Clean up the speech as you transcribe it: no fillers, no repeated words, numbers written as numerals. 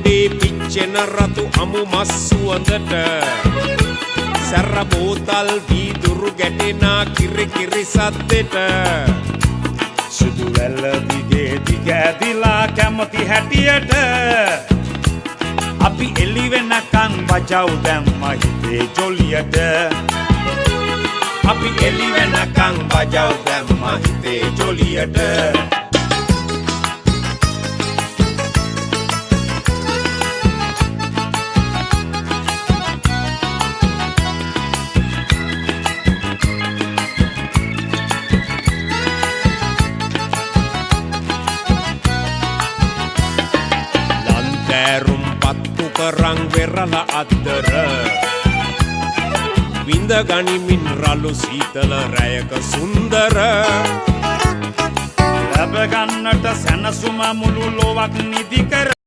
උඩේ පිච්චෙන රතු අමු මස් සුවඳට සැර බෝතල් වීදුරු ගැටෙනා කිරි කිරි සද්දෙට සුදු වැල්ල දිගේ දිගැදිලා කැමති හැටියට අපි එළි වෙනකන් වජව් දැම්ම හිතේ ජොලියට අපි එළි වෙනකන් වජව් දැම්ම හිතේ ජොලියට කරං වෙරළ අද්දර විඳ ගනිමින් රළු සීතල රැයක සුන්දර ලැබ ගන්නට සැනසුම මුළු ලොවක් නිදි කර